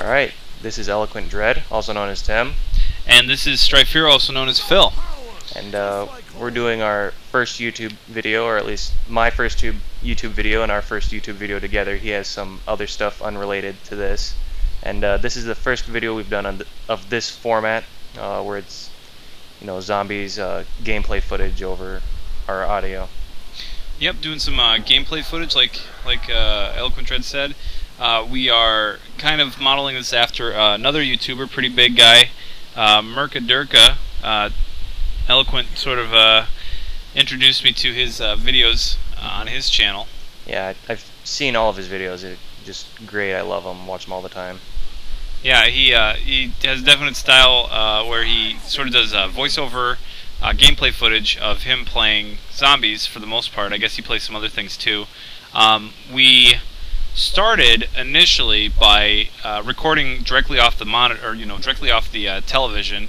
Alright, this is Eloquent Dread, also known as Tim. And this is Strifeero, also known as Phil. And we're doing our first YouTube video, or at least my first YouTube video and our first YouTube video together. He has some other stuff unrelated to this. And this is the first video we've done of this format, where it's, zombies, gameplay footage over our audio. Yep, doing some gameplay footage like Eloquent Dread said. We are kind of modeling this after another YouTuber, pretty big guy, Mercadurka. Eloquent sort of introduced me to his videos on his channel. Yeah, I've seen all of his videos. They're just great. I love them. Watch them all the time. Yeah, he has a definite style where he sort of does voiceover gameplay footage of him playing zombies for the most part. I guess he plays some other things too. We started initially by recording directly off the monitor, or directly off the television,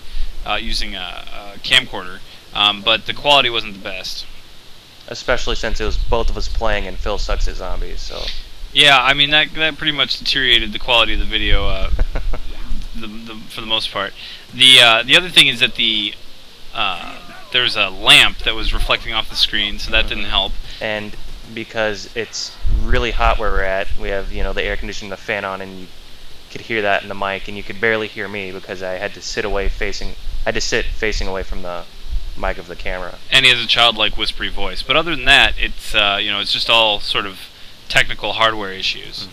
using a camcorder, but the quality wasn't the best. Especially since it was both of us playing and Phil sucks at zombies, so. Yeah, I mean that pretty much deteriorated the quality of the video, for the most part. The other thing is that there's a lamp that was reflecting off the screen, so that didn't help. And because it's really hot where we're at, we have the air conditioning, the fan on, and you could hear that in the mic, and you could barely hear me because I had to sit facing away from the mic of the camera. And he has a childlike whispery voice, but other than that, it's it's just all sort of technical hardware issues.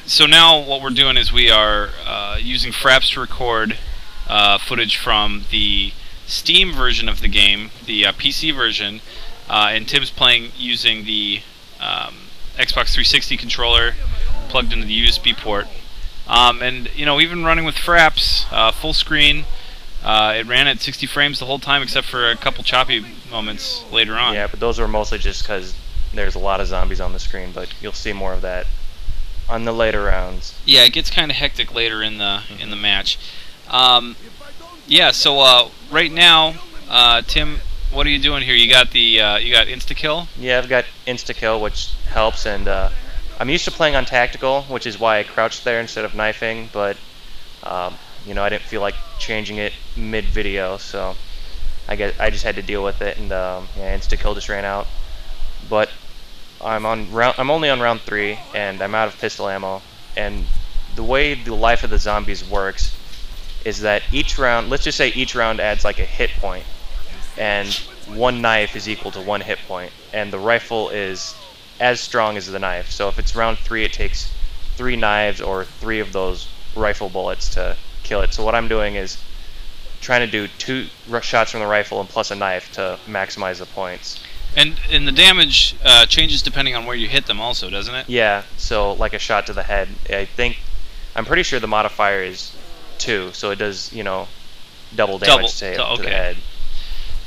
So now what we're doing is we are using Fraps to record footage from the Steam version of the game, the PC version, and Tim's playing using the Xbox 360 controller plugged into the USB port. And we've been running with Fraps full screen. It ran at 60 frames the whole time except for a couple choppy moments later on. Yeah, but those were mostly just because there's a lot of zombies on the screen, but you'll see more of that on the later rounds. Yeah, it gets kind of hectic later in the match. Yeah, so right now, Tim, what are you doing here? You got you got insta kill? Yeah, I've got insta kill, which helps, and I'm used to playing on tactical, which is why I crouched there instead of knifing, but I didn't feel like changing it mid-video, so I just had to deal with it, and yeah, insta kill just ran out. But I'm only on round 3, and I'm out of pistol ammo. And the way the life of the zombies works is that each round, let's just say each round adds like a hit point, and one knife is equal to 1 hit point, and the rifle is as strong as the knife. So if it's round 3, it takes 3 knives or 3 of those rifle bullets to kill it. So what I'm doing is trying to do 2 shots from the rifle and plus a knife to maximize the points. And the damage changes depending on where you hit them also, doesn't it? Yeah, so like a shot to the head. I'm pretty sure the modifier is 2, so it does, double damage to the head.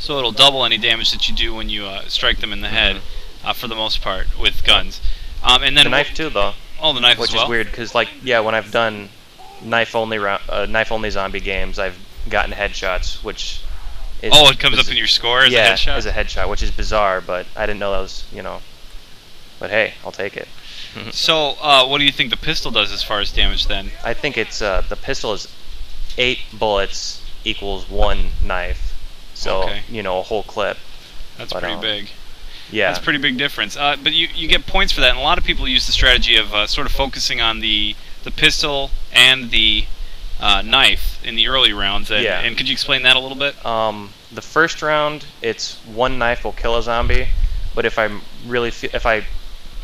So it'll double any damage that you do when you strike them in the head, for the most part, with guns. And then the knife too, though. Oh, the knife as well? Which is weird, because when I've done knife-only zombie games, I've gotten headshots, which is... Oh, it comes up in your score as a headshot? Yeah, as a headshot, which is bizarre, but I didn't know that was, But hey, I'll take it. So, what do you think the pistol does as far as damage, then? I think it's, the pistol is 8 bullets equals 1 knife. So, a whole clip. That's pretty big. Yeah. That's a pretty big difference. But you get points for that, and a lot of people use the strategy of sort of focusing on the pistol and the knife in the early rounds. And could you explain that a little bit? The first round, it's 1 knife will kill a zombie, but if I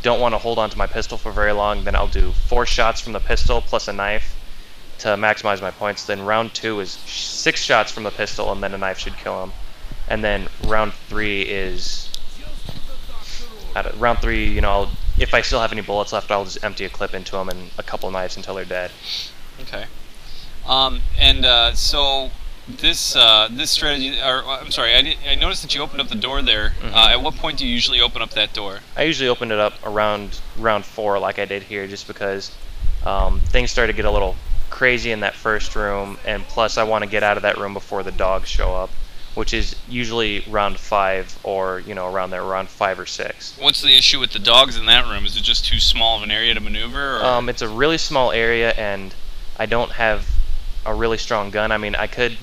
don't want to hold on to my pistol for very long, then I'll do 4 shots from the pistol plus a knife to maximize my points. Then round 2 is 6 shots from the pistol, and then a knife should kill him. And then round 3 is if I still have any bullets left, I'll just empty a clip into them and a couple knives until they're dead. Okay. So this strategy, I'm sorry, I noticed that you opened up the door there. At what point do you usually open up that door? I usually open it up around round 4, like I did here, just because things started to get a little crazy in that first room, and plus I want to get out of that room before the dogs show up, which is usually round 5 or around there, around 5 or 6. What's the issue with the dogs in that room? Is it just too small of an area to maneuver? Or? It's a really small area, and I don't have a really strong gun. I mean, I could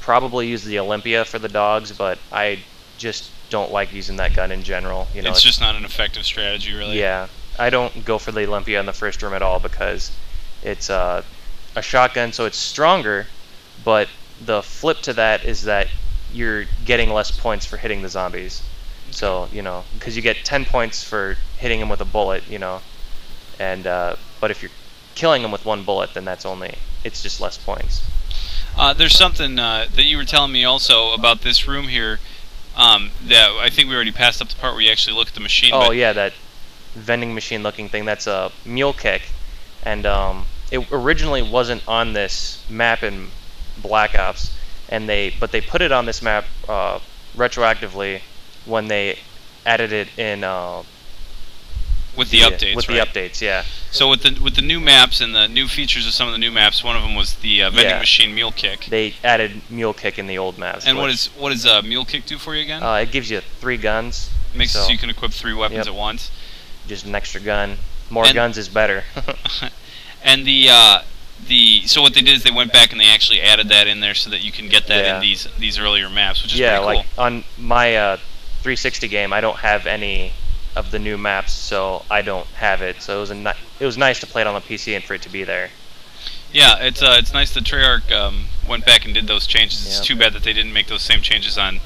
probably use the Olympia for the dogs, but I just don't like using that gun in general. It's just not an effective strategy, really. Yeah, I don't go for the Olympia in the first room at all because it's a shotgun, so it's stronger, but the flip to that is that you're getting less points for hitting the zombies. So, because you get 10 points for hitting them with a bullet, and but if you're killing them with one bullet, then it's just less points. There's something that you were telling me also about this room here, that I think we already passed up the part where you actually look at the machine. Oh yeah, that vending machine looking thing, that's a mule kick, and it originally wasn't on this map in Black Ops, but they put it on this map retroactively when they added it in with the updates. With right? the updates, yeah. So with the new maps and the new features of some of the new maps, one of them was the vending machine mule kick. They added mule kick in the old maps. And what does mule kick do for you again? It gives you 3 guns. Makes it so you can equip 3 weapons at once. Just an extra gun. More guns is better. And so what they did is they went back and they actually added that in there so that you can get that in these earlier maps, which is pretty cool. Like on my 360 game, I don't have any of the new maps, so I don't have it. So it was nice to play it on the PC and for it to be there. Yeah, it's nice that Treyarch went back and did those changes. It's too bad that they didn't make those same changes on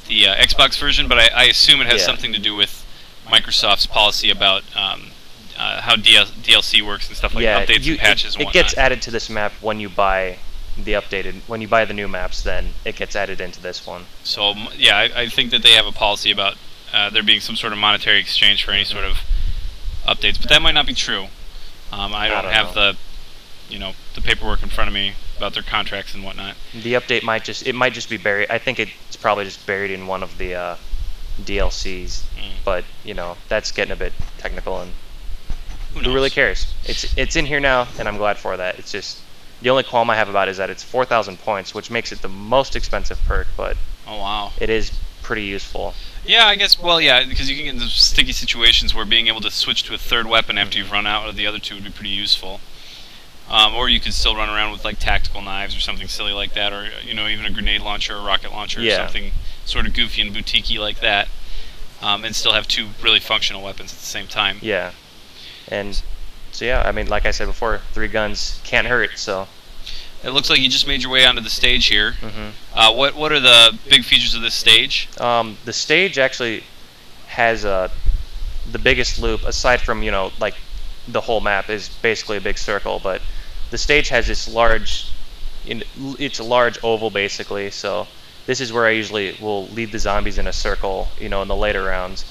the Xbox version, but I assume it has something to do with Microsoft's policy about how DLC works and stuff like updates and patches and whatnot. It gets added to this map when you buy the new maps, then it gets added into this one. So yeah, I think that they have a policy about there being some sort of monetary exchange for any sort of updates, but that might not be true. I don't have the paperwork in front of me about their contracts and whatnot. The update might just be buried. I think it's probably just buried in one of the DLCs, but that's getting a bit technical, and who really cares? It's in here now, and I'm glad for that. It's just the only qualm I have about it is that it's 4,000 points, which makes it the most expensive perk, but oh wow, it is pretty useful. Yeah, I guess. Well, yeah, because you can get into sticky situations where being able to switch to a third weapon after you've run out of the other 2 would be pretty useful. Or you could still run around with like tactical knives or something silly like that, or even a grenade launcher or rocket launcher or something sort of goofy and boutiquey like that, and still have 2 really functional weapons at the same time. Yeah, and so yeah, I mean, like I said before, 3 guns can't hurt. So it looks like you just made your way onto the stage here. What are the big features of this stage? The stage actually has the biggest loop, aside from like the whole map is basically a big circle, but the stage has this it's a large oval basically. So this is where I usually will lead the zombies in a circle, in the later rounds.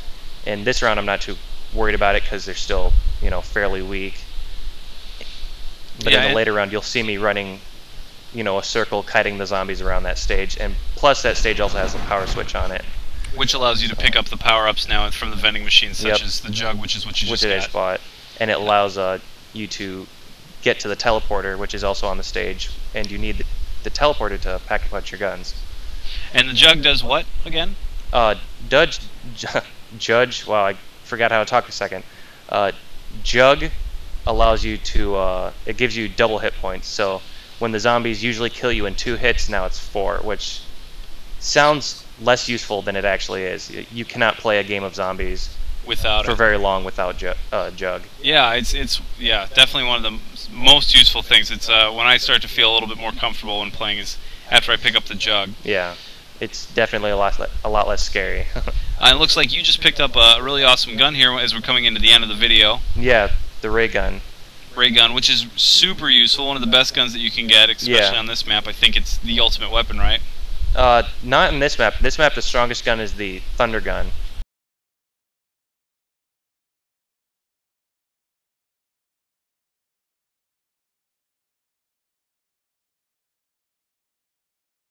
And this round I'm not too worried about it because they're still fairly weak. But in the later round you'll see me running a circle, kiting the zombies around that stage, and plus that stage also has a power switch on it, which allows you to pick up the power-ups now from the vending machines, such as the jug, which is what you just bought, and it allows you to get to the teleporter, which is also on the stage, and you need the teleporter to pack a bunch of your guns. And the jug does what again? Judge. Wow, I forgot how to talk a second. Jug allows you to. It gives you double hit points. So when the zombies usually kill you in 2 hits, now it's 4, which sounds less useful than it actually is. You cannot play a game of zombies for very long without Jug. Yeah, it's definitely one of the most useful things. It's when I start to feel a little bit more comfortable when playing is after I pick up the Jug. Yeah, it's definitely a lot less scary. It looks like you just picked up a really awesome gun here as we're coming into the end of the video. Yeah, the ray gun. Ray gun, which is super useful, one of the best guns that you can get, especially on this map. I think it's the ultimate weapon, right? Not in this map. This map, the strongest gun is the thunder gun.